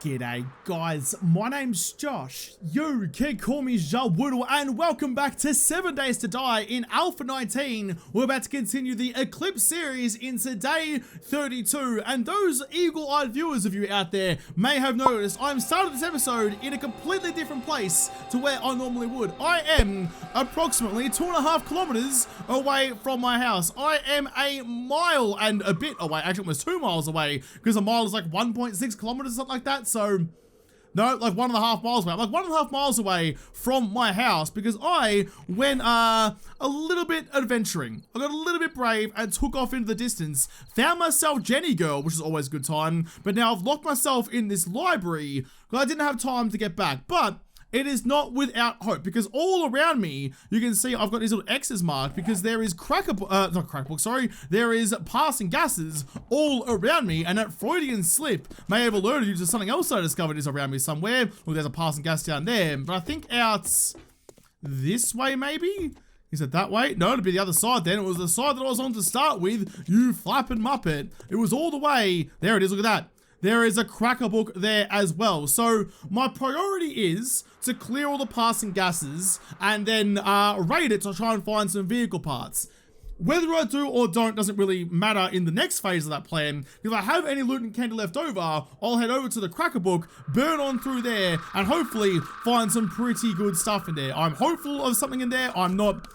G'day guys, my name's Josh, you can call me JaWoodle, and welcome back to 7 Days to Die in Alpha 19. We're about to continue the Eclipse series into day 32, and those eagle-eyed viewers of you out there may have noticed I'm starting this episode in a completely different place to where I normally would. I am approximately 2.5 kilometers away from my house. I am a mile and a bit away, actually almost 2 miles away, because a mile is like 1.6 kilometers, something like that. So, no, like 1.5 miles away. I'm like 1.5 miles away from my house because I went a little bit adventuring. I got a little bit brave and took off into the distance. Found myself Jenny Girl, which is always a good time. But now I've locked myself in this library because I didn't have time to get back. But it is not without hope, because all around me, you can see I've got these little X's marked because there is there is passing gases all around me, and that Freudian slip may have alerted you to something else I discovered is around me somewhere. Well, there's a passing gas down there, but I think out this way maybe? Is it that way? No, it'd be the other side then. It was the side that I was on to start with, you flapping muppet. It was all the way, there it is, look at that. There is a cracker book there as well. So my priority is to clear all the passing gases and then raid it to try and find some vehicle parts. Whether I do or don't doesn't really matter in the next phase of that plan. If I have any loot and candy left over, I'll head over to the cracker book, burn on through there, and hopefully find some pretty good stuff in there. I'm hopeful of something in there. I'm not,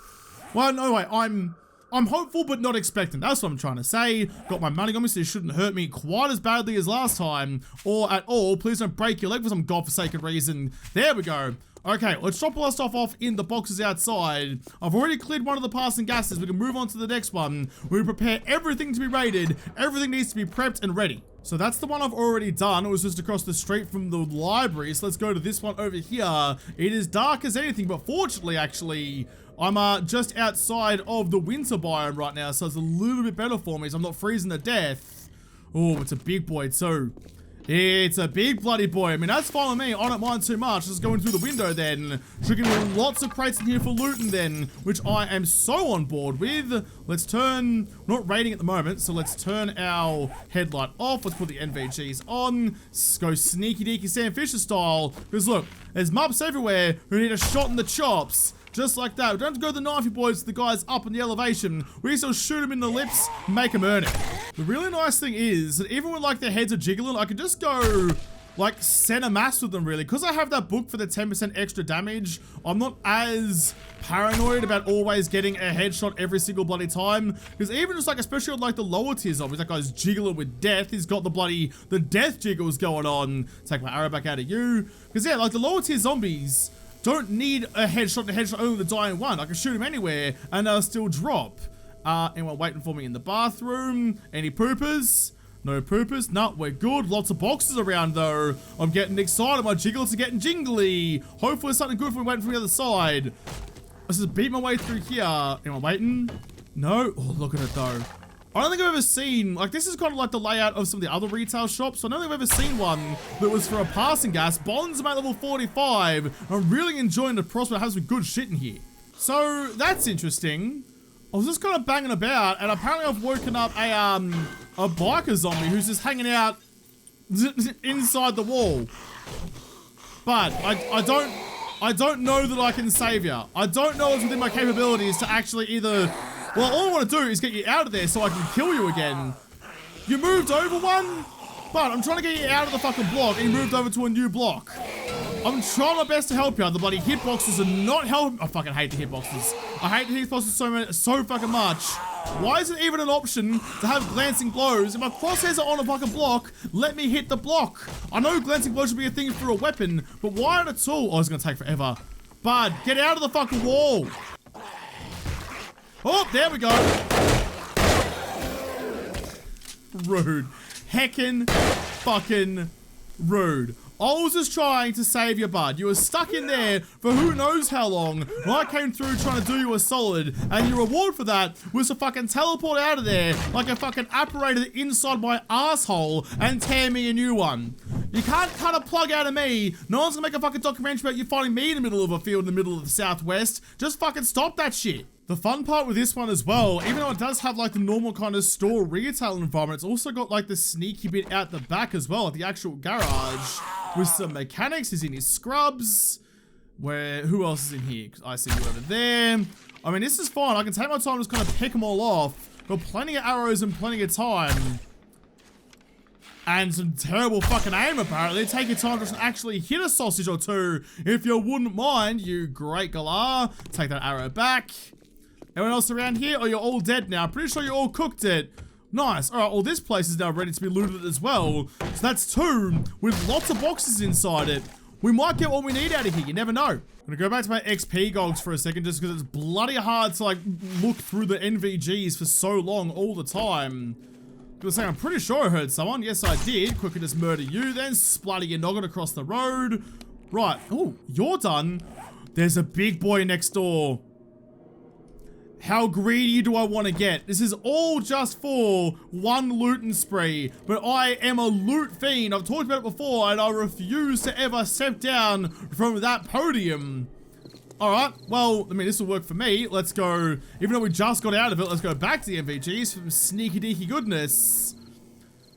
well, no way, I'm hopeful but not expectant. That's what I'm trying to say. Got my money on me so it shouldn't hurt me quite as badly as last time, or at all. Please don't break your leg for some godforsaken reason. There we go. Okay, let's drop all our stuff off in the boxes outside. I've already cleared one of the passing gases. We can move on to the next one. We prepare everything to be raided. Everything needs to be prepped and ready. So that's the one I've already done. It was just across the street from the library. So let's go to this one over here. It is dark as anything, but fortunately, actually, I'm just outside of the winter biome right now, so it's a little bit better for me, so I'm not freezing to death. Oh, it's a big boy too. It's a big bloody boy. I mean, that's fine with me. I don't mind too much. Just going through the window then. Tricking with lots of crates in here for looting then, which I am so on board with. Let's turn, we're not raiding at the moment, so let's turn our headlight off. Let's put the NVGs on. Let's go sneaky deaky Sam Fisher style. Because look, there's mops everywhere who need a shot in the chops. Just like that. We don't have to go to the knifey boys to the guys up in the elevation. We can still shoot them in the lips, make them earn it. The really nice thing is that even when like their heads are jiggling, I can just go like center mass with them really. Because I have that book for the 10% extra damage, I'm not as paranoid about always getting a headshot every single bloody time. Because even just like, especially with like the lower tier zombies, that guy's jiggling with death. He's got the death jiggles going on. Take my arrow back out of you. Because yeah, like the lower tier zombies don't need a headshot, only the dying one. I can shoot him anywhere and they'll still drop. Anyone waiting for me in the bathroom? Any poopers? No poopers? No, we're good. Lots of boxes around though. I'm getting excited. My jiggles are getting jingly. Hopefully there's something good for me waiting for the other side. Let's just beat my way through here. Anyone waiting? No? Oh, look at it though. I don't think I've ever seen, like this is kind of like the layout of some of the other retail shops. So I don't think I've ever seen one that was for a passing gas. Bonds about level 45. I'm really enjoying the prospect of having some good shit in here. So that's interesting. I was just kind of banging about and apparently I've woken up a biker zombie who's just hanging out inside the wall. But I don't know that I can save you. I don't know it's within my capabilities to actually either, well, all I want to do is get you out of there so I can kill you again. You moved over one, but I'm trying to get you out of the fucking block and you moved over to a new block. I'm trying my best to help you. The bloody hitboxes are not helping. I fucking hate the hitboxes. I hate the hitboxes so fucking much. Why is it even an option to have glancing blows? If my crosshairs are on a fucking block, let me hit the block. I know glancing blows should be a thing for a weapon, but why not at all? Oh, it's gonna take forever. Bud, get out of the fucking wall. Oh, there we go. Rude. Heckin' fucking rude. I was just trying to save you, bud. You were stuck in there for who knows how long. And I came through trying to do you a solid. And your reward for that was to fucking teleport out of there like a fucking apparator inside my asshole and tear me a new one. You can't cut a plug out of me. No one's gonna make a fucking documentary about you finding me in the middle of a field in the middle of the Southwest. Just fucking stop that shit. The fun part with this one as well, even though it does have like the normal kind of store retail environment, it's also got like the sneaky bit out the back as well, at the actual garage. with some mechanics. He's in his scrubs. Who else is in here? I see you over there. I mean, this is fine. I can take my time, just kind of pick them all off. Got plenty of arrows and plenty of time. And some terrible fucking aim, apparently. Take your time to actually hit a sausage or two, if you wouldn't mind, you great galah. Take that arrow back. Anyone else around here? Oh, you're all dead now. Pretty sure you all cooked it. Nice. All right, well, this place is now ready to be looted as well. So that's 2 with lots of boxes inside it. We might get what we need out of here. You never know. I'm gonna go back to my XP gogs for a second, just because it's bloody hard to, like, look through the NVGs for so long all the time. I was saying, I'm pretty sure I heard someone. Yes, I did. Quickly just murder you, then splatter your noggin across the road. Right. Oh, you're done. There's a big boy next door. How greedy do I want to get? This is all just for one looting spree, but I am a loot fiend. I've talked about it before, and I refuse to ever step down from that podium. Alright, well, I mean, this will work for me. Let's go, even though we just got out of it, let's go back to the NVGs for some sneaky deaky goodness.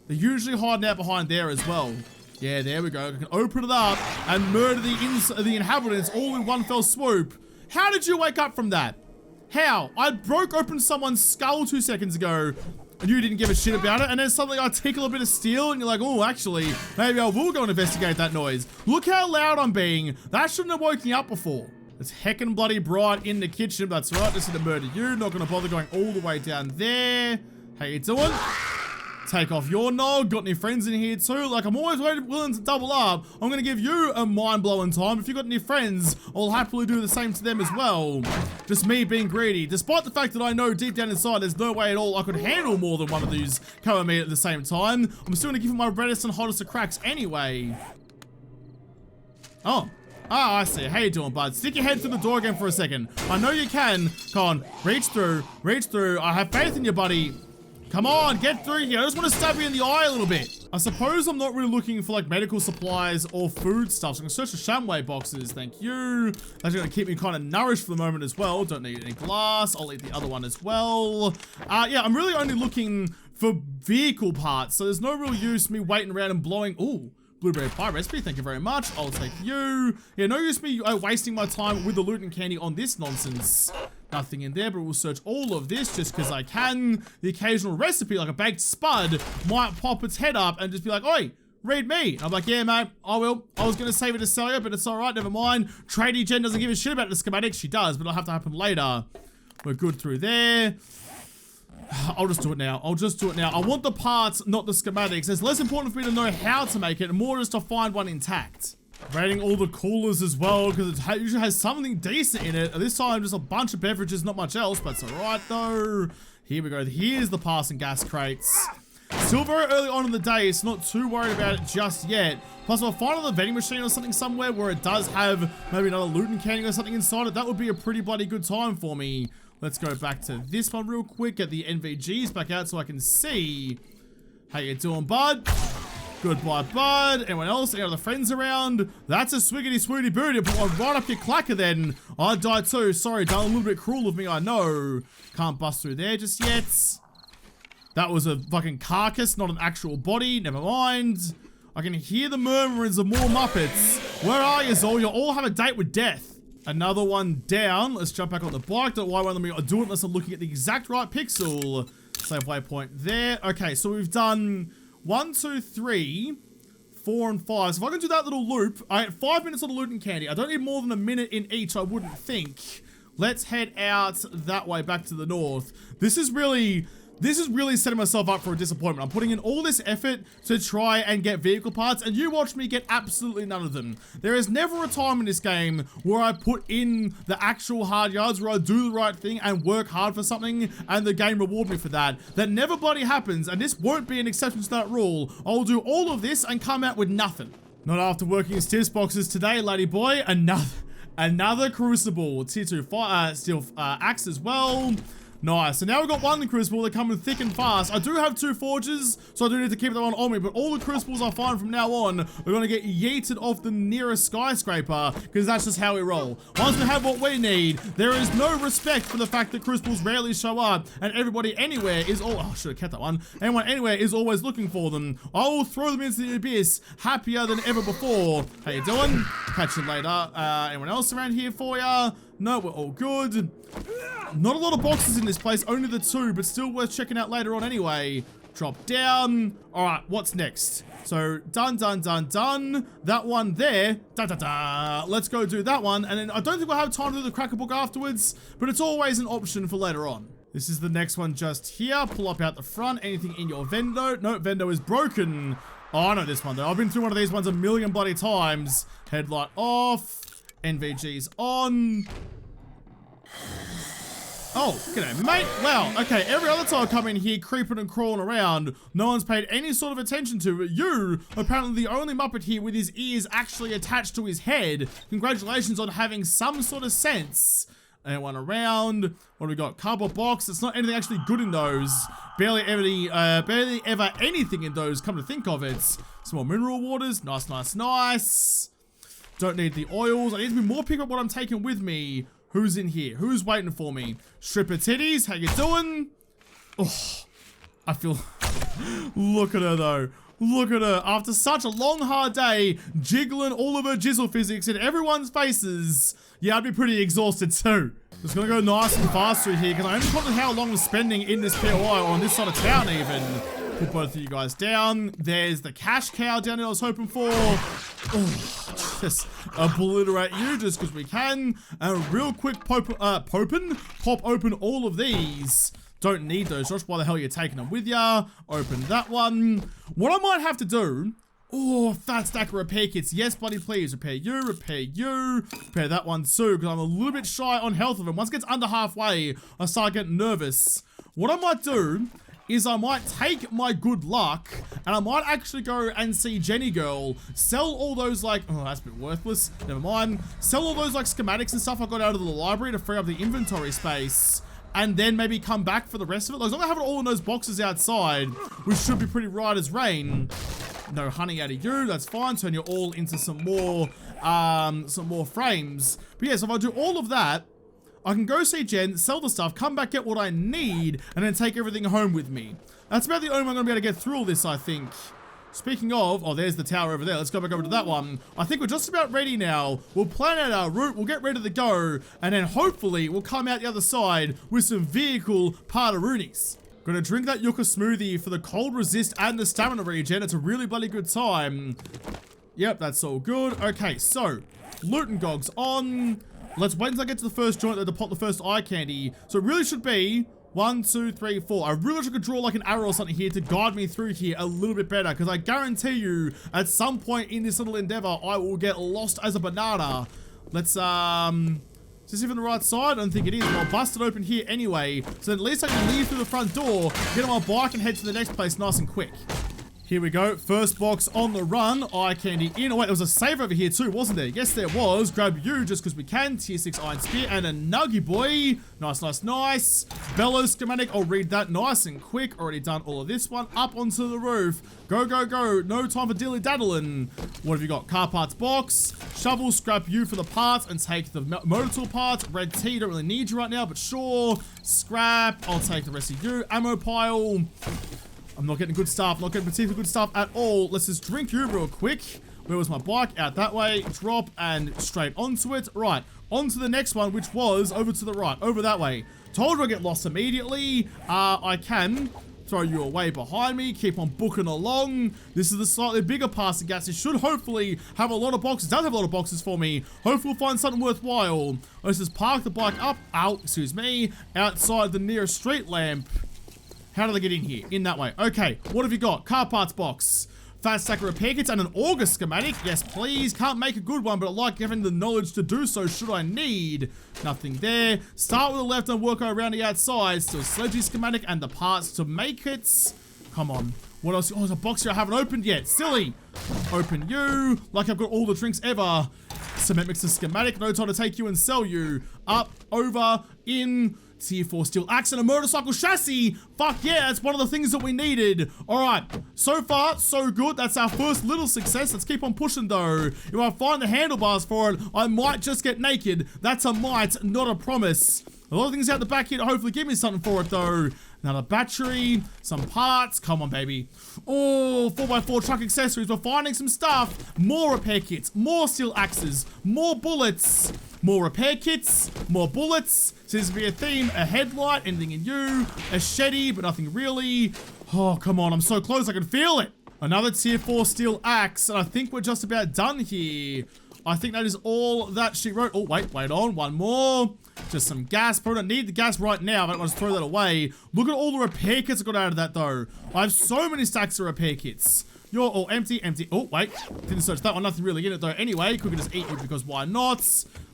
They're usually hiding out behind there as well. Yeah, there we go. I can open it up and murder the inhabitants all in one fell swoop. How did you wake up from that? How? I broke open someone's skull 2 seconds ago, and you didn't give a shit about it, and then suddenly I tickle a bit of steel, and you're like, oh, actually, maybe I will go and investigate that noise. Look how loud I'm being. That shouldn't have woken me up before. It's heckin' bloody bright in the kitchen. That's right, just gonna murder you. Not gonna bother going all the way down there. How you doing? Take off your nog. Got any friends in here too? Like, I'm always willing to double up. I'm gonna give you a mind-blowing time. If you got any friends, I'll happily do the same to them as well. Just me being greedy. Despite the fact that I know deep down inside there's no way at all I could handle more than one of these come at me at the same time, I'm still gonna give him my reddest and hottest of cracks anyway. Oh. Ah, I see. How you doing, bud? Stick your head through the door again for a second. I know you can. Come on. Reach through. Reach through. I have faith in you, buddy. Come on. Get through here. I just want to stab you in the eye a little bit. I suppose I'm not really looking for, like, medical supplies or food stuff. So I'm going to search the shamway boxes. Thank you. That's going to keep me kind of nourished for the moment as well. Don't need any glass. I'll eat the other one as well. Yeah, I'm really only looking for vehicle parts. So there's no real use me waiting around and blowing... Ooh. Blueberry pie recipe, thank you very much. I'll take you. Yeah, no use me wasting my time with the loot and candy on this nonsense. Nothing in there, but we'll search all of this just because I can. The occasional recipe, like a baked spud, might pop its head up and just be like, oi, read me. And I'm like, yeah, mate, I will. I was going to save it to sell you, but it's all right, never mind. Tradie Jen doesn't give a shit about the schematics. She does, but it'll have to happen later. We're good through there. I'll just do it now. I'll just do it now. I want the parts, not the schematics. It's less important for me to know how to make it and more just to find one intact. Rating all the coolers as well, because it usually has something decent in it. This time, just a bunch of beverages, not much else, but it's alright though. Here we go. Here's the parcel gas crates. Still very early on in the day, so not too worried about it just yet. Plus, if I find another vending machine or something somewhere where it does have maybe another loot and candy or something inside it, that would be a pretty bloody good time for me. Let's go back to this one real quick, get the NVGs back out so I can see. How you doing, bud? Goodbye, bud. Anyone else? Any other friends around? That's a swiggity swooty booty. Put one right up your clacker then. I died too. Sorry, done a little bit cruel of me, I know. Can't bust through there just yet. That was a fucking carcass, not an actual body. Never mind. I can hear the murmurings of more Muppets. Where are you, Zol? You all have a date with death. Another one down. Let's jump back on the bike. Don't worry, let me do it unless I'm looking at the exact right pixel. Save waypoint there. Okay, so we've done 1, 2, 3, 4, and 5. So if I can do that little loop, I get 5 minutes on the loot and candy. I don't need more than a minute in each, I wouldn't think. Let's head out that way back to the north. This is really setting myself up for a disappointment. I'm putting in all this effort to try and get vehicle parts, and you watch me get absolutely none of them. There is never a time in this game where I put in the actual hard yards, where I do the right thing and work hard for something, and the game reward me for that. That never bloody happens, and this won't be an exception to that rule. I'll do all of this and come out with nothing. Not after working in stiffs boxes today, lady boy. Another crucible. Tier 2 steel axe as well. Nice. So now we've got one crucible. They're coming thick and fast. I do have 2 forges, so I do need to keep that one on me. But all the crucibles are fine from now on. We're going to get yeeted off the nearest skyscraper, because that's just how we roll. Once we have what we need, there is no respect for the fact that crucibles rarely show up, and everybody anywhere is all. Oh, I should have kept that one. Anyone anywhere is always looking for them. I will throw them into the abyss, happier than ever before. How you doing? Catch you later. Anyone else around here for ya? No, we're all good. Not a lot of boxes in this place, only the 2, but still worth checking out later on anyway. Drop down. All right, what's next? So, done. That one there. Let's go do that one. And then I don't think we'll have time to do the cracker book afterwards, but it's always an option for later on. This is the next one just here. Pull up out the front. Anything in your vendo? No, vendo is broken. Oh, I know this one though. I've been through one of these ones a million bloody times. Headlight off. NVG's on. Oh, g'day, mate. Wow, okay, every other time I come in here creeping and crawling around, no one's paid any sort of attention to, but you, apparently the only Muppet here with his ears actually attached to his head. Congratulations on having some sort of sense. Anyone around? What do we got? Cardboard box. It's not anything actually good in those. Barely ever anything in those, come to think of it. Some more mineral waters. Nice. Don't need the oils. I need to be more picky about what I'm taking with me. Who's in here? Who's waiting for me? Stripper titties, how you doing? Oh, I feel... Look at her though. Look at her. After such a long, hard day, jiggling all of her jizzle physics in everyone's faces. Yeah, I'd be pretty exhausted too. Just gonna go nice and fast through here, because I only probably how long I'm spending in this POI, or on this side of town even. Put both of you guys down. There's the cash cow down there I was hoping for. Oh, just obliterate you just because we can. And real quick pop open all of these. Don't need those, Josh. Why the hell are you taking them with ya? Open that one. What I might have to do... Oh, fat stack of repair kits. Yes, buddy, please. Repair you. Repair that one too, because I'm a little bit shy on health of them. Once it gets under halfway, I start getting nervous. What I might do is I might take my good luck and I might actually go and see Jenny Girl, sell all those like, oh, that's a bit worthless, never mind. Sell all those like schematics and stuff I got out of the library to free up the inventory space, and then maybe come back for the rest of it. As long as I have it all in those boxes outside, we should be pretty right as rain. No honey out of you, that's fine. Turn you all into some more frames. But yeah, so if I do all of that, I can go see Jen, sell the stuff, come back, get what I need, and then take everything home with me. That's about the only way I'm going to be able to get through all this, I think. Speaking of, oh, there's the tower over there. Let's go back over to that one. I think we're just about ready now. We'll plan out our route, we'll get ready to go, and then hopefully we'll come out the other side with some vehicle partaroonies. Gonna drink that yucca smoothie for the cold resist and the stamina regen. It's a really bloody good time. Yep, that's all good. Okay, so, loot and gogs on. Let's wait until I get to the first joint to pop the first eye candy. So it really should be 1, 2, 3, 4. I really wish I could draw like an arrow or something here to guide me through here a little bit better, because I guarantee you at some point in this little endeavor I will get lost as a banana. Let's is this even the right side? I don't think it is, but I'll bust it open here anyway, so at least I can leave through the front door, get on my bike and head to the next place nice and quick. Here we go, first box on the run, eye candy in. Oh wait, there was a save over here too, wasn't there? Yes, there was. Grab you just because we can. Tier 6 iron spear and a nuggy boy. Nice. Bellows schematic, I'll read that nice and quick. Already done all of this one. Up onto the roof. Go. No time for dilly-daddling. What have you got? Car parts box. Shovel, scrap you for the parts and take the motor tool parts. Red tea, don't really need you right now, but sure. Scrap, I'll take the rest of you. Ammo pile. I'm not getting good stuff, not getting particularly good stuff at all. Let's just drink you real quick. Where was my bike? Out that way. Drop and straight onto it. Right, onto the next one, which was over to the right, over that way. Told you I get lost immediately. I can throw you away behind me. Keep on booking along. This is the slightly bigger passing gas. It should hopefully have a lot of boxes. It does have a lot of boxes for me. Hopefully we'll find something worthwhile. Let's just park the bike outside the nearest street lamp. How do they get in here? In that way. Okay, what have you got? Car parts box. Fast stack of repair kits and an auger schematic. Yes, please. Can't make a good one, but I like having the knowledge to do so should I need. Nothing there. Start with the left and work around the outside. Still sledgy schematic and the parts to make it. Come on. What else? Oh, there's a box here I haven't opened yet. Silly. Open you. Like I've got all the drinks ever. Cement mixer schematic. No time to take you and sell you. Up, over, in. Tier 4 steel axe and a motorcycle chassis. Fuck yeah, that's one of the things that we needed. All right, so far, so good. That's our first little success. Let's keep on pushing, though. If I find the handlebars for it, I might just get naked. That's a might, not a promise. A lot of things out the back here to hopefully give me something for it, though. Another battery, some parts. Come on, baby. Oh, 4x4 truck accessories. We're finding some stuff. More repair kits, more steel axes, more bullets, more repair kits, more bullets. Seems to be a theme. A headlight, anything in you. A shetty, but nothing really. Oh, come on. I'm so close. I can feel it. Another tier 4 steel axe. And I think we're just about done here. I think that is all that she wrote. Oh, wait on. One more. Just some gas. Probably don't need the gas right now. I don't want to throw that away. Look at all the repair kits I got out of that, though. I have so many stacks of repair kits. You're all empty. Oh, wait. Didn't search that one. Nothing really in it, though. Anyway, could just eat you because why not?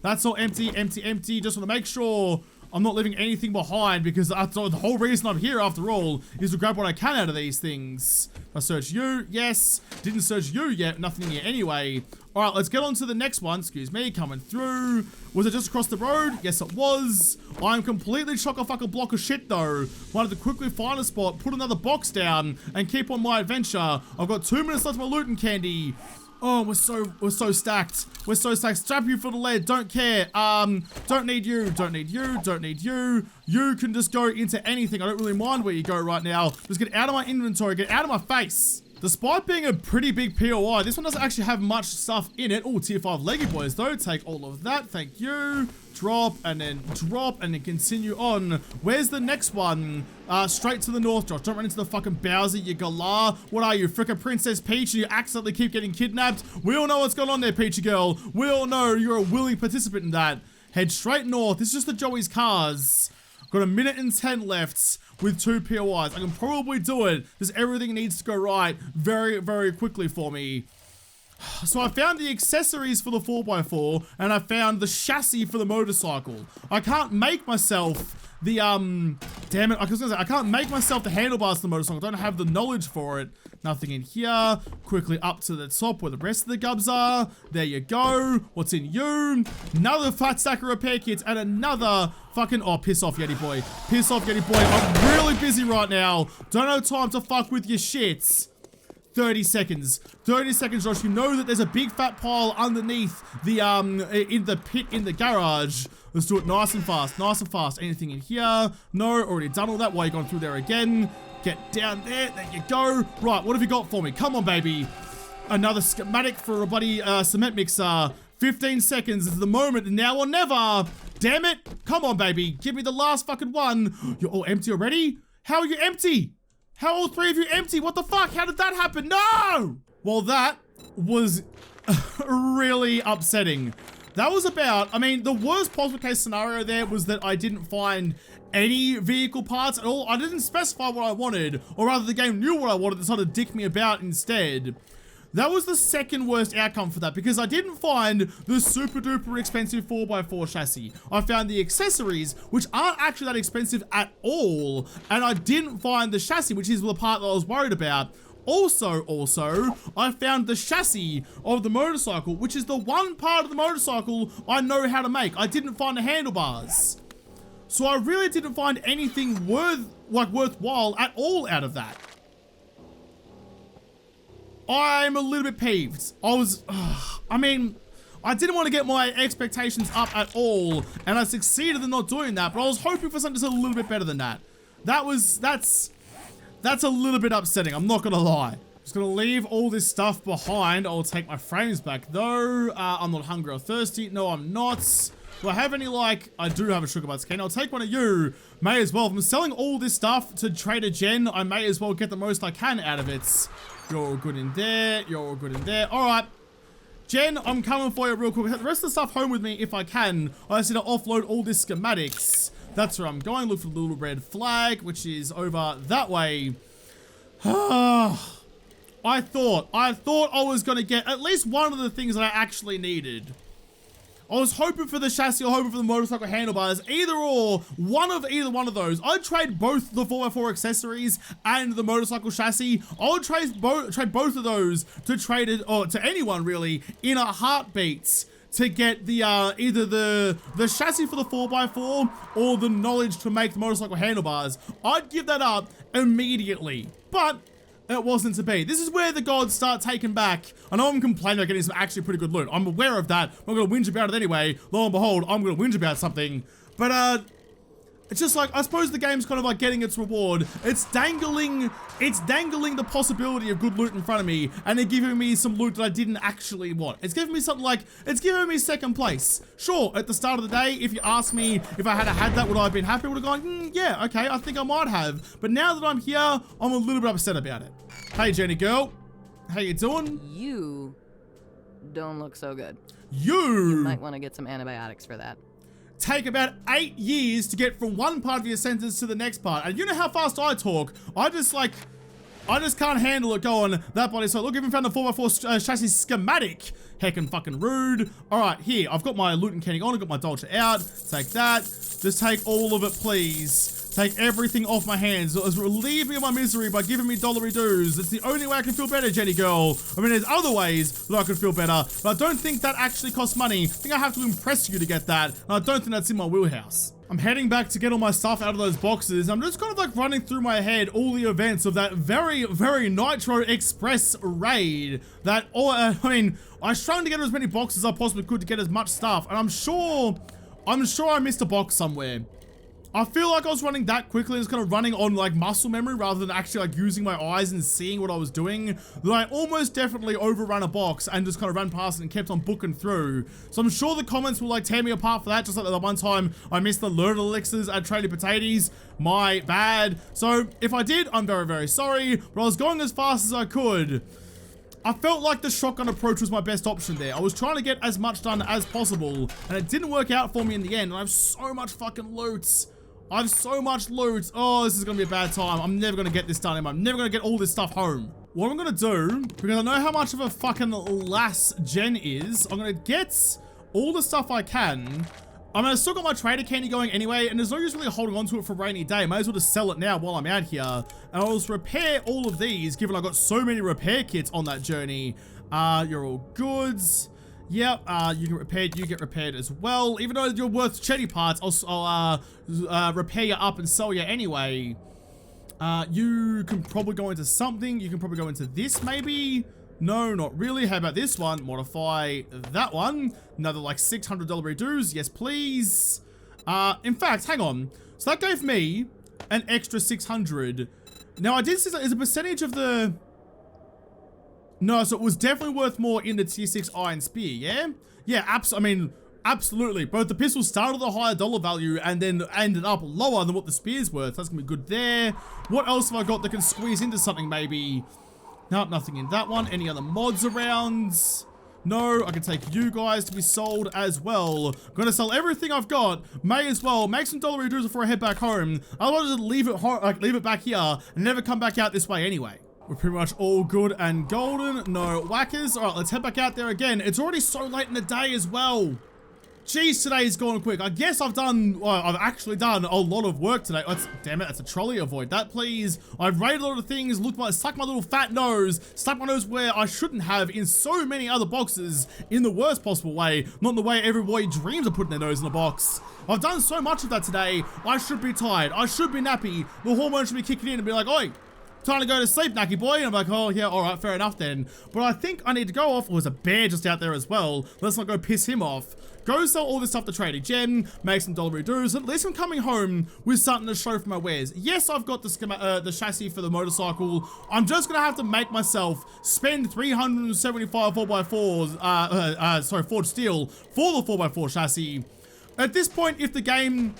That's all empty. Just want to make sure I'm not leaving anything behind because the whole reason I'm here, after all, is to grab what I can out of these things. I search you. Yes. Didn't search you yet. Nothing here anyway. All right, let's get on to the next one. Excuse me, coming through. Was it just across the road? Yes, it was. I'm completely chock-a-fuck block of shit, though. Wanted to quickly find a spot, put another box down, and keep on my adventure. I've got 2 minutes left of my loot and candy. Oh, we're so stacked. We're so stacked. Strap you for the lead. Don't care. Don't need you. Don't need you. Don't need you. You can just go into anything. I don't really mind where you go right now. Just get out of my inventory. Get out of my face. Despite being a pretty big POI, this one doesn't actually have much stuff in it. Oh, tier 5 leggy boys though. Take all of that. Thank you. Drop and then continue on. Where's the next one? Straight to the north, Josh. Don't run into the fucking Bowser, you galah. What are you, frickin' Princess Peach? And you accidentally keep getting kidnapped? We all know what's going on there, Peachy girl. We all know you're a willing participant in that. Head straight north. This is just the Joey's cars. Got a minute and 10 left with 2 POIs. I can probably do it. Just everything needs to go right very, very quickly for me. So I found the accessories for the 4x4 and I found the chassis for the motorcycle. I can't make myself the, damn it, I was gonna say, I can't make myself the handlebars for the motorcycle. I don't have the knowledge for it. Nothing in here. Quickly up to the top where the rest of the gubs are. There you go. What's in you? Another fat stack of repair kits and another fucking, oh, piss off, Yeti boy. Piss off, Yeti boy. I'm really busy right now. Don't have time to fuck with your shits. 30 seconds. 30 seconds, Josh. You know that there's a big fat pile underneath the, in the pit in the garage. Let's do it nice and fast. Nice and fast. Anything in here? No, already done all that. Why you gone through there again? Get down there. There you go. Right, what have you got for me? Come on, baby. Another schematic for a bloody cement mixer. 15 seconds is the moment. Now or never. Damn it. Come on, baby. Give me the last fucking one. You're all empty already? How are you empty? How are all 3 of you empty? What the fuck? How did that happen? No! Well, that was really upsetting. That was about, I mean, the worst possible case scenario there was that I didn't find any vehicle parts at all. I didn't specify what I wanted, or rather the game knew what I wanted and started to dick me about instead. That was the second worst outcome for that because I didn't find the super duper expensive 4x4 chassis. I found the accessories, which aren't actually that expensive at all. And I didn't find the chassis, which is the part that I was worried about. Also, I found the chassis of the motorcycle, which is the one part of the motorcycle I know how to make. I didn't find the handlebars. So I really didn't find anything worthwhile at all out of that. I'm a little bit peeved. I mean, I didn't want to get my expectations up at all, and I succeeded in not doing that, but I was hoping for something just a little bit better than that. That's a little bit upsetting, I'm not gonna lie. Just gonna leave all this stuff behind. I'll take my frames back though. I'm not hungry or thirsty. No, I'm not. Do I have any, like, I do have a sugar butts cane. I'll take one of you. May as well. If I'm selling all this stuff to Trader Jen, I may as well get the most I can out of it. You're all good in there. You're all good in there. All right. Jen, I'm coming for you real quick. Have the rest of the stuff home with me if I can. I just need to offload all this schematics. That's where I'm going. Look for the little red flag, which is over that way. I thought I was going to get at least one of the things that I actually needed. I was hoping for the chassis or hoping for the motorcycle handlebars. Either one of those. I'd trade both the 4x4 accessories and the motorcycle chassis. I would trade both of those to to anyone really in a heartbeat to get the either the chassis for the 4x4 or the knowledge to make the motorcycle handlebars, I'd give that up immediately. But it wasn't to be. This is where the gods start taking back. I know I'm complaining about getting some actually pretty good loot. I'm aware of that. I'm gonna whinge about it anyway. Lo and behold, I'm gonna whinge about something. But it's just like, I suppose the game's kind of like getting its reward. It's dangling the possibility of good loot in front of me, and they're giving me some loot that I didn't actually want. It's giving me something like, it's giving me second place. Sure, at the start of the day, if you ask me if I had that, would I have been happy? I would have gone, yeah, okay, I think I might have. But now that I'm here, I'm a little bit upset about it. Hey, Jenny girl. How you doing? You don't look so good. You might want to get some antibiotics for that. Take about 8 years to get from one part of your sentence to the next part. And you know how fast I talk. I just can't handle it going that body. So look, even found the 4x4 chassis schematic. Heckin' fucking rude. All right, here, I've got my loot and canning on. I've got my Dolce out. Take that. Just take all of it, please. Take everything off my hands. Relieve me of my misery by giving me dollary dues. It's the only way I can feel better, Jenny girl. I mean, there's other ways that I could feel better, but I don't think that actually costs money. I think I have to impress you to get that, and I don't think that's in my wheelhouse. I'm heading back to get all my stuff out of those boxes. I'm just kind of like running through my head all the events of that very, very Nitro Express raid. I mean, I was trying to get as many boxes as I possibly could to get as much stuff, and I'm sure I missed a box somewhere. I feel like I was running that quickly, just kind of running on like muscle memory rather than actually like using my eyes and seeing what I was doing, that I almost definitely overran a box and just kind of ran past it and kept on booking through. So I'm sure the comments will like tear me apart for that, just like the one time I missed the learner elixirs at Trading Potatoes. My bad. So if I did, I'm very, very sorry, but I was going as fast as I could. I felt like the shotgun approach was my best option there. I was trying to get as much done as possible, and it didn't work out for me in the end, and I have so much fucking loot. I have so much loot. Oh, this is going to be a bad time. I'm never going to get this done, Emma. I'm never going to get all this stuff home. What I'm going to do, because I know how much of a fucking lass Jen is, I'm going to get all the stuff I can. Still got my trader candy going anyway, and there's no use really holding on to it for a rainy day. Might as well just sell it now while I'm out here. And I'll just repair all of these, given I got so many repair kits on that journey. You're all goods. Yep, you get repaired, you get repaired as well. Even though you're worth shitty parts, I'll repair you up and sell you anyway. You can probably go into something. You can probably go into this maybe. No, not really. How about this one? Modify that one. Another like $600 dues. Yes, please. In fact, hang on. So that gave me an extra 600. Now I did see that as a percentage of the... No, so it was definitely worth more in the tier 6 iron spear, yeah? Yeah, absolutely. Both the pistols started at a higher dollar value and then ended up lower than what the spear's worth. That's gonna be good there. What else have I got that can squeeze into something maybe? Nope, nothing in that one. Any other mods around? No, I can take you guys to be sold as well. I'm gonna sell everything I've got. May as well make some dollary dues before I head back home. Otherwise, I'll just leave it back here and never come back out this way anyway. We're pretty much all good and golden. No whackers. All right, let's head back out there again. It's already so late in the day as well. Jeez, today's gone quick. I guess I've actually done a lot of work today. Damn it, that's a trolley. Avoid that, please. I've raided a lot of things, stuck my little fat nose, stuck my nose where I shouldn't have in so many other boxes in the worst possible way. Not in the way every boy dreams of putting their nose in a box. I've done so much of that today. I should be tired. I should be nappy. The hormones should be kicking in and be like, oi, time to go to sleep, Nacky boy. And I'm like, oh yeah, all right, fair enough then. But I think I need to go off. There's a bear just out there as well. Let's not go piss him off. Go sell all this stuff to Trader Jen, make some dollary dues. At least I'm coming home with something to show for my wares. Yes, I've got the chassis for the motorcycle. I'm just gonna have to make myself spend 375 4x4s, forged steel for the 4x4 chassis. At this point, if the game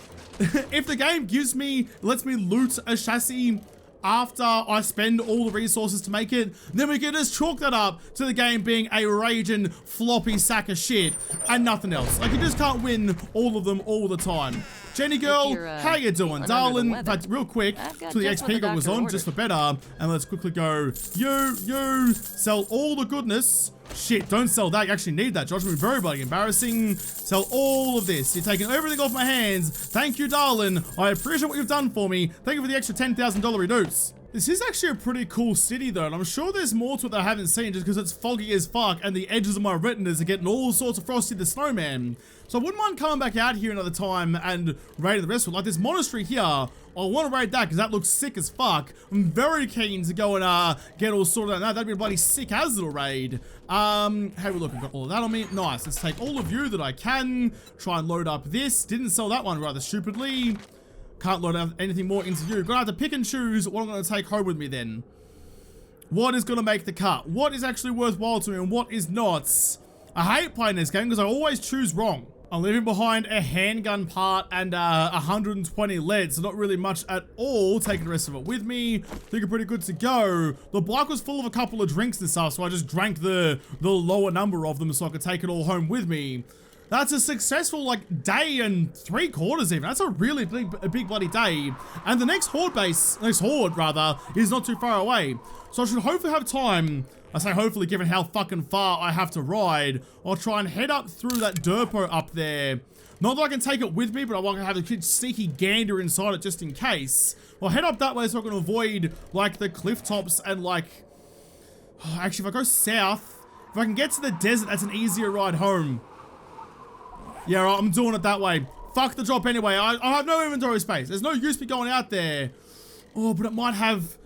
lets me loot a chassis after I spend all the resources to make it, then we can just chalk that up to the game being a raging floppy sack of shit and nothing else. Like, you just can't win all of them all the time. Jenny girl, how you doing, darling? In fact, real quick, till the XP gun was on, just for better, and let's quickly go, you, sell all the goodness. Shit, don't sell that. You actually need that, Josh. It'll be very bloody embarrassing. Sell all of this. You're taking everything off my hands. Thank you, darling. I appreciate what you've done for me. Thank you for the extra $10,000 dues. This is actually a pretty cool city though, and I'm sure there's more to it that I haven't seen just because it's foggy as fuck and the edges of my retinas are getting all sorts of Frosty the Snowman. So I wouldn't mind coming back out here another time and raiding the rest of it. Like this monastery here, I want to raid that because that looks sick as fuck. I'm very keen to go and get all sorted out. That'd be a bloody sick as little raid. Hey, look, I've got all of that on me. Nice. Let's take all of you that I can. Try and load up this. Didn't sell that one rather stupidly. Can't load anything more into you. Gonna have to pick and choose what I'm gonna take home with me then. What is gonna make the cut? What is actually worthwhile to me and what is not? I hate playing this game because I always choose wrong. I'm leaving behind a handgun part and 120 lead, so not really much at all. Taking the rest of it with me. Think I'm pretty good to go. The bike was full of a couple of drinks and stuff, so I just drank the lower number of them so I could take it all home with me. That's a successful, like, day and 3/4 even. That's a really big bloody day. And the next horde rather, is not too far away. So I should hopefully have time. I say hopefully, given how fucking far I have to ride. I'll try and head up through that derpo up there. Not that I can take it with me, but I want to have a sneaky gander inside it just in case. I'll head up that way so I can avoid, like, the cliff tops and, like... Actually, if I go south, if I can get to the desert, that's an easier ride home. Yeah, right, I'm doing it that way. Fuck the drop anyway. I have no inventory space. There's no use me going out there. Oh, but it might have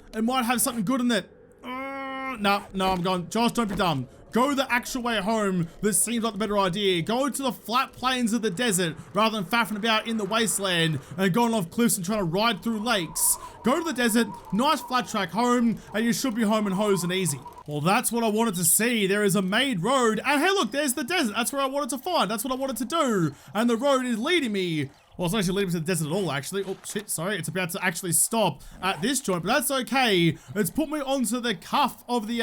something good in it. No, I'm going. Josh, don't be dumb. Go the actual way home. This seems like the better idea. Go to the flat plains of the desert rather than faffing about in the wasteland and going off cliffs and trying to ride through lakes. Go to the desert, nice flat track home, and you should be home and hose and easy. Well, that's what I wanted to see. There is a made road, and hey, look, there's the desert. That's where I wanted to find. That's what I wanted to do. And the road is leading me. Well, it's not actually leading me to the desert at all, actually. Oh, shit, sorry. It's about to actually stop at this joint, but that's okay. It's put me onto the cuff of the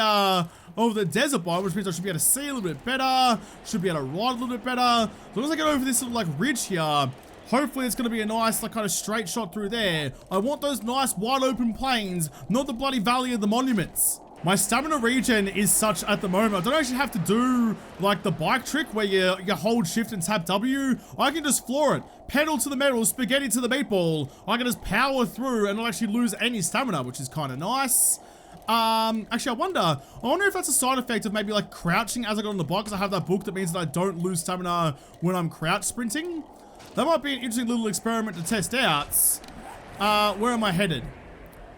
desert biome, which means I should be able to see a little bit better. Should be able to ride a little bit better. As long as I get over this little, like, ridge here, hopefully it's going to be a nice, like, kind of straight shot through there. I want those nice, wide open plains, not the bloody Valley of the Monuments. My stamina regen is such at the moment. I don't actually have to do, like, the bike trick where you hold shift and tap W. I can just floor it. Pedal to the metal, spaghetti to the meatball. I can just power through and not actually lose any stamina, which is kind of nice. Actually, I wonder if that's a side effect of maybe, like, crouching as I go on the bike, because I have that book that means that I don't lose stamina when I'm crouch sprinting. That might be an interesting little experiment to test out. Where am I headed?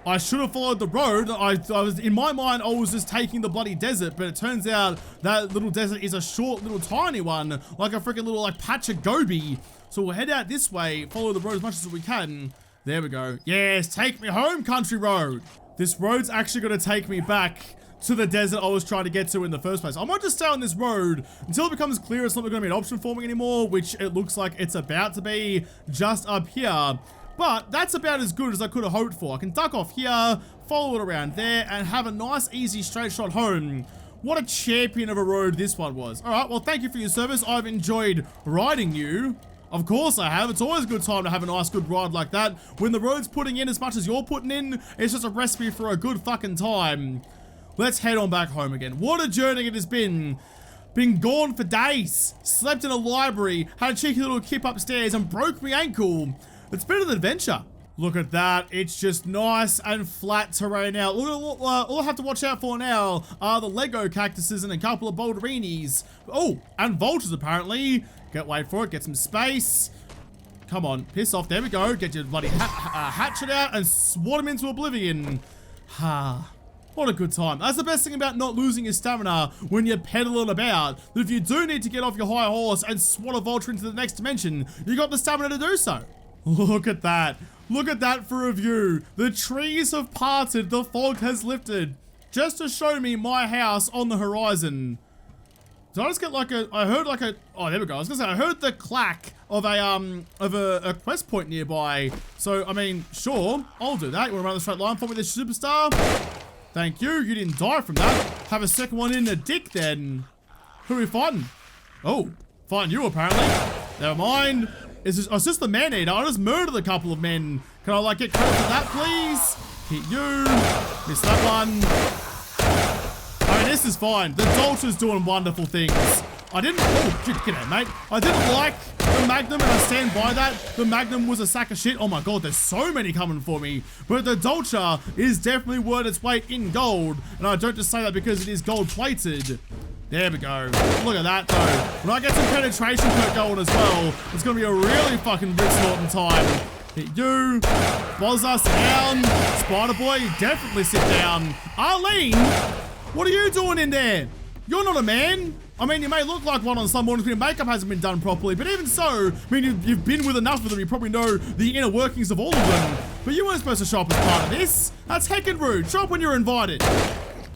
I should have followed the road. I was, in my mind, I was just taking the bloody desert, but it turns out that little desert is a short little tiny one, like a freaking little, like, patch of goby. So we'll head out this way, follow the road as much as we can. There we go. Yes, take me home, country road. This road's actually going to take me back to the desert I was trying to get to in the first place. I might just stay on this road until it becomes clear it's not going to be an option for me anymore, which it looks like it's about to be just up here. But that's about as good as I could have hoped for. I can duck off here, follow it around there, and have a nice, easy, straight shot home. What a champion of a road this one was. All right, well, thank you for your service. I've enjoyed riding you. Of course I have. It's always a good time to have a nice, good ride like that. When the road's putting in as much as you're putting in, it's just a recipe for a good fucking time. Let's head on back home again. What a journey it has been. Been gone for days. Slept in a library, had a cheeky little kip upstairs, and broke my ankle. It's been an adventure. Look at that. It's just nice and flat terrain now. All I have to watch out for now are the Lego cactuses and a couple of boulderinis. Oh, and vultures apparently. Wait for it. Get some space. Come on. Piss off. There we go. Get your bloody hatchet out and swat him into oblivion. Ha. What a good time. That's the best thing about not losing your stamina when you're pedaling about. That if you do need to get off your high horse and swat a vulture into the next dimension, you got the stamina to do so. Look at that. Look at that for a view. The trees have parted. The fog has lifted. Just to show me my house on the horizon. Did I just get like a... I heard like a... Oh, there we go. I was going to say, I heard the clack of a quest point nearby. So, I mean, sure. I'll do that. You want to run the straight line for me, this superstar? Thank you. You didn't die from that. Have a second one in the dick then. Who are we fighting? Oh, fighting you apparently. Never mind. It's just the man eater. I just murdered a couple of men. Can I like get credit for that, please? Hit you. Miss that one. I mean, this is fine. The Dolce's doing wonderful things. I didn't... Oh, get out, mate. I didn't like the Magnum, and I stand by that. The Magnum was a sack of shit. Oh my god, there's so many coming for me. But the Dolce is definitely worth its weight in gold. And I don't just say that because it is gold plated. There we go. Look at that though. When I get some penetration per going as well, it's gonna be a really fucking Rick Norton time. Hit you. Bozza, sit down. Spider Boy, definitely sit down. Arlene, what are you doing in there? You're not a man. I mean, you may look like one on some mornings when your makeup hasn't been done properly, but even so, I mean, you've been with enough of them, you probably know the inner workings of all of them. But you weren't supposed to show up as part of this. That's heckin' rude. Show up when you're invited.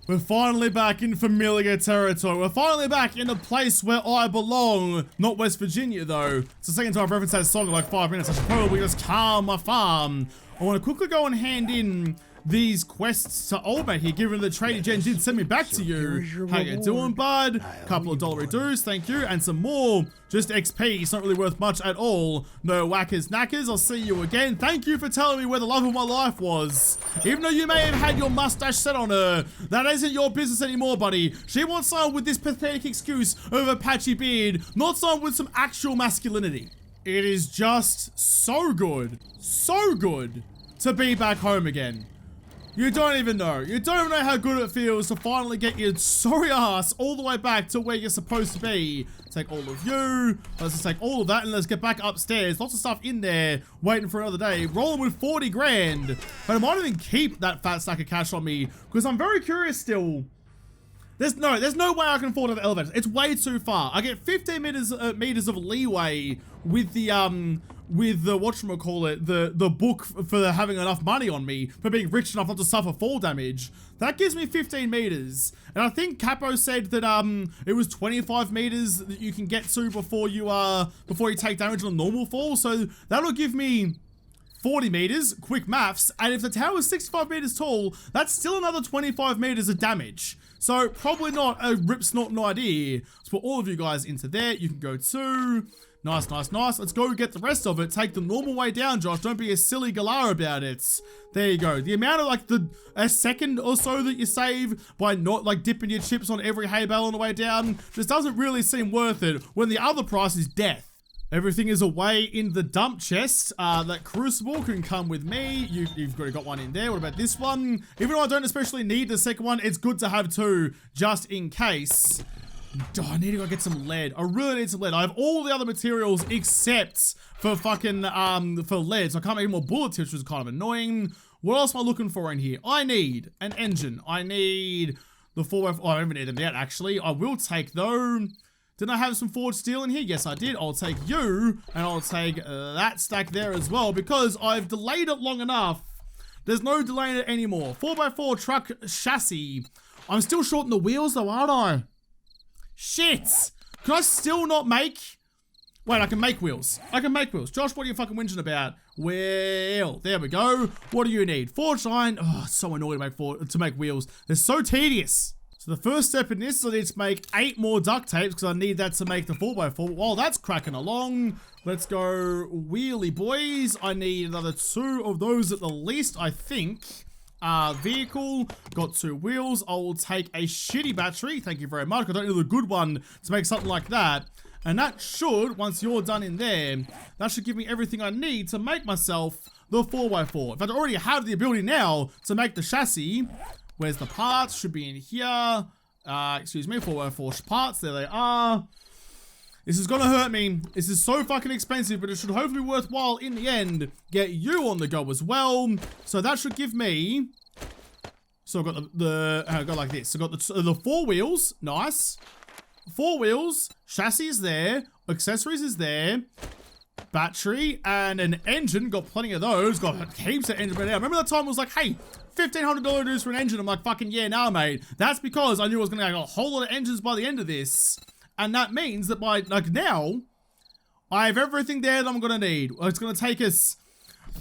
We're finally back in familiar territory. We're finally back in a place where I belong. Not West Virginia, though. It's the second time I've referenced that song in like 5 minutes. I should probably just calm my farm. I want to quickly go and hand in these quests to old mate here, given the Trader Jen did send me back to you. How you doing, bud? Couple of $1 dues, thank you, and some more. Just XP, it's not really worth much at all. No whackers knackers, I'll see you again. Thank you for telling me where the love of my life was. Even though you may have had your mustache set on her, that isn't your business anymore, buddy. She wants someone with this pathetic excuse of a patchy beard, not someone with some actual masculinity. It is just so good to be back home again. You don't even know. You don't even know how good it feels to finally get your sorry ass all the way back to where you're supposed to be. Take all of you. Let's just take all of that and let's get back upstairs. Lots of stuff in there waiting for another day. Rolling with 40 grand. But I might even keep that fat stack of cash on me because I'm very curious still. There's no way I can afford the elevator. It's way too far. I get 15 meters of leeway with the whatchamacallit, the book for having enough money on me, for being rich enough not to suffer fall damage. That gives me 15 meters. And I think Capo said that it was 25 meters that you can get to before you take damage on a normal fall. So that'll give me 40 meters, quick maths, and if the tower is 65 meters tall, that's still another 25 meters of damage. So probably not a rip snorting idea. Let's put all of you guys into there. You can go too. Nice, nice, nice. Let's go get the rest of it. Take the normal way down, Josh. Don't be a silly galar about it. There you go. The amount of like a second or so that you save by not like dipping your chips on every hay bale on the way down just doesn't really seem worth it when the other price is death. Everything is away in the dump chest. That crucible can come with me. You've already got one in there. What about this one? Even though I don't especially need the second one, it's good to have two just in case. Oh, I need to go get some lead. I really need some lead. I have all the other materials except for fucking, for lead. So I can't make any more bullet tips, which is kind of annoying. What else am I looking for in here? I need an engine. I need the 4x4. Oh, I don't even need them yet, actually. I will take, though. Didn't I have some forged steel in here? Yes, I did. I'll take you, and I'll take that stack there as well, because I've delayed it long enough. There's no delaying it anymore. 4x4 truck chassis. I'm still short on the wheels, though, aren't I? Shit! Can I still not make? Wait, I can make wheels. I can make wheels. Josh, what are you fucking whinging about? Well, there we go. What do you need? Forged iron. Oh, it's so annoying to make wheels. They're so tedious. So the first step in this, I need to make 8 more duct tapes because I need that to make the 4x4. While that's cracking along, let's go wheelie boys. I need another 2 of those at the least, I think. Vehicle, got 2 wheels. I will take a shitty battery. Thank you very much. I don't need a good one to make something like that. And that should, once you're done in there, that should give me everything I need to make myself the 4x4. In fact, I already have the ability now to make the chassis. Where's the parts? Should be in here. Excuse me, 4x4 parts. There they are. This is gonna hurt me. This is so fucking expensive, but it should hopefully be worthwhile in the end. Get you on the go as well. So that should give me... So I've got I got like this. I've got the 4 wheels. Nice. 4 wheels. Chassis is there. Accessories is there. Battery and an engine. Got plenty of those. Got heaps of engine right now. Remember that time I was like, hey, $1,500 dues for an engine. I'm like, fucking yeah, nah, mate. That's because I knew I was gonna get a whole lot of engines by the end of this. And that means that by, like, now, I have everything there that I'm gonna need. It's gonna take us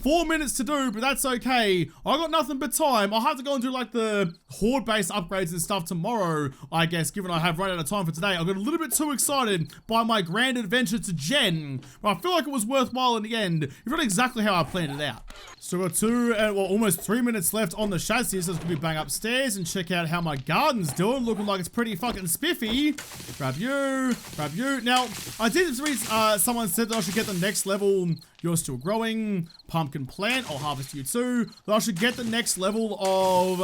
4 minutes to do, but that's okay. I got nothing but time. I'll have to go and do like the horde-based upgrades and stuff tomorrow, I guess, given I have run out of time for today. I got a little bit too excited by my grand adventure to Jen, but I feel like it was worthwhile in the end. It's not exactly how I planned it out. So we've got almost 3 minutes left on the chassis, so it's gonna be bang upstairs and check out how my garden's doing. Looking like it's pretty fucking spiffy. Grab you, grab you. Now, I did read, someone said that I should get the next level. You're still growing. Pumpkin plant. I'll harvest you too. That I should get the next level of,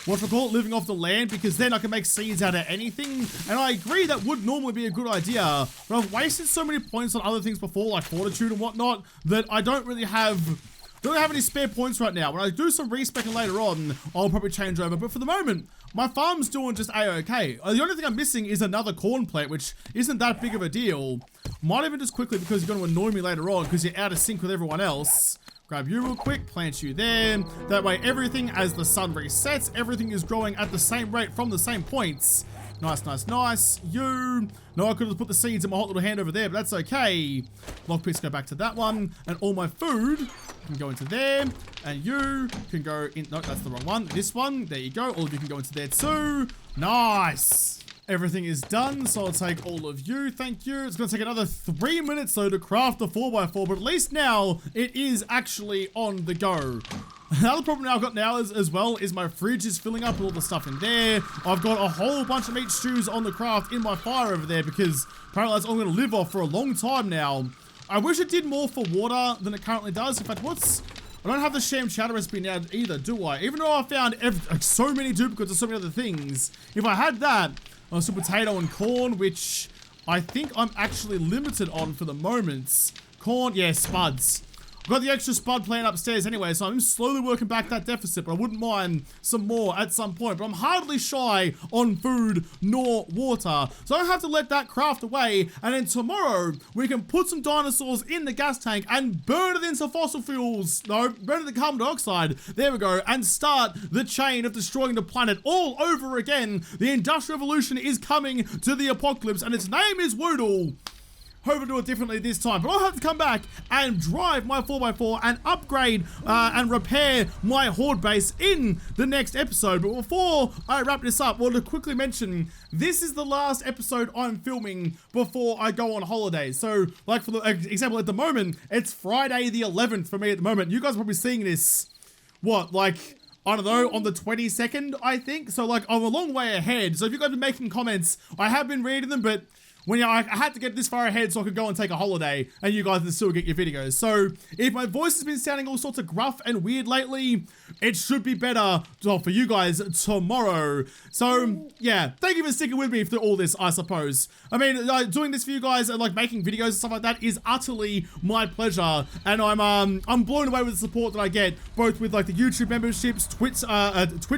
what we call it, living off the land, because then I can make seeds out of anything. And I agree that would normally be a good idea, but I've wasted so many points on other things before, like fortitude and whatnot, that I don't really have any spare points right now. When I do some respecing later on, I'll probably change over. But for the moment, my farm's doing just a-okay. The only thing I'm missing is another corn plant, which isn't that big of a deal. Might even just quickly, because you're going to annoy me later on, because you're out of sync with everyone else. Grab you real quick, plant you there. That way, everything, as the sun resets, everything is growing at the same rate from the same points. Nice, nice, nice. You. No, I could have put the seeds in my hot little hand over there, but that's okay. Lockpicks go back to that one. And all my food can go into there. And you can go in. No, that's the wrong one. This one. There you go. All of you can go into there too. Nice. Everything is done, so I'll take all of you. Thank you. It's going to take another 3 minutes, though, to craft the 4x4, but at least now it is actually on the go. Another problem now I've got now as well is my fridge is filling up with all the stuff in there. I've got a whole bunch of meat stews on the craft in my fire over there because apparently that's all I'm going to live off for a long time now. I wish it did more for water than it currently does. In fact, I don't have the sham chowder recipe now either, do I? Even though I found so many duplicates of so many other things. If I had that, some potato and corn, which I think I'm actually limited on for the moment. Corn, yeah, spuds. I've got the extra spud plant upstairs anyway, so I'm slowly working back that deficit, but I wouldn't mind some more at some point. But I'm hardly shy on food nor water, so I don't have to let that craft away. And then tomorrow, we can put some dinosaurs in the gas tank and burn it into fossil fuels. No, burn it into carbon dioxide. There we go. And start the chain of destroying the planet all over again. The Industrial Revolution is coming to the apocalypse, and its name is JaWoodle. Hope to do it differently this time, but I'll have to come back and drive my 4x4 and upgrade and repair my horde base in the next episode. But before I wrap this up, I want to quickly mention this is the last episode I'm filming before I go on holiday. So, like for the example, at the moment, it's Friday the 11th for me at the moment. You guys are probably seeing this, what, like, I don't know, on the 22nd, I think? So, like, I'm a long way ahead. So if you guys have been making comments, I have been reading them, but when I had to get this far ahead so I could go and take a holiday and you guys can still get your videos. So if my voice has been sounding all sorts of gruff and weird lately, it should be better for you guys tomorrow. So yeah, thank you for sticking with me through all this, I suppose. I mean, doing this for you guys and like making videos and stuff like that is utterly my pleasure. And I'm blown away with the support that I get, both with like the YouTube memberships, Twitch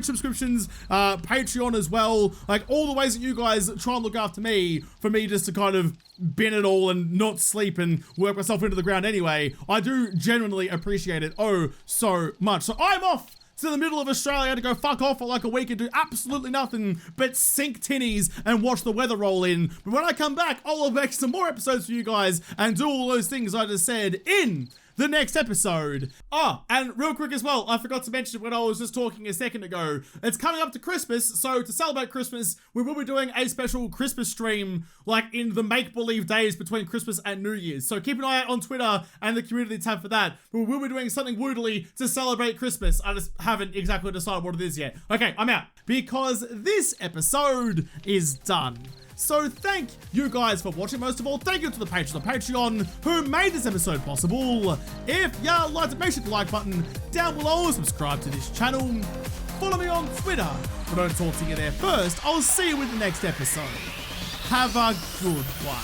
subscriptions, Patreon as well. Like all the ways that you guys try and look after me, for me just to kind of bin it all and not sleep and work myself into the ground anyway. I do genuinely appreciate it oh so much. So I'm off to the middle of Australia to go fuck off for like a week and do absolutely nothing but sink tinnies and watch the weather roll in. But when I come back, I'll make some more episodes for you guys and do all those things I just said in the next episode. Oh, and real quick as well, I forgot to mention when I was just talking a second ago, it's coming up to Christmas, so to celebrate Christmas, we will be doing a special Christmas stream, like in the make-believe days between Christmas and New Year's. So keep an eye out on Twitter and the community tab for that. But we will be doing something woodly to celebrate Christmas. I just haven't exactly decided what it is yet. Okay, I'm out. Because this episode is done. So thank you guys for watching. Most of all, thank you to the patrons on Patreon who made this episode possible. If you liked it, make sure to like button down below, subscribe to this channel, follow me on Twitter. But I don't talk to you there first. I'll see you in the next episode. Have a good one.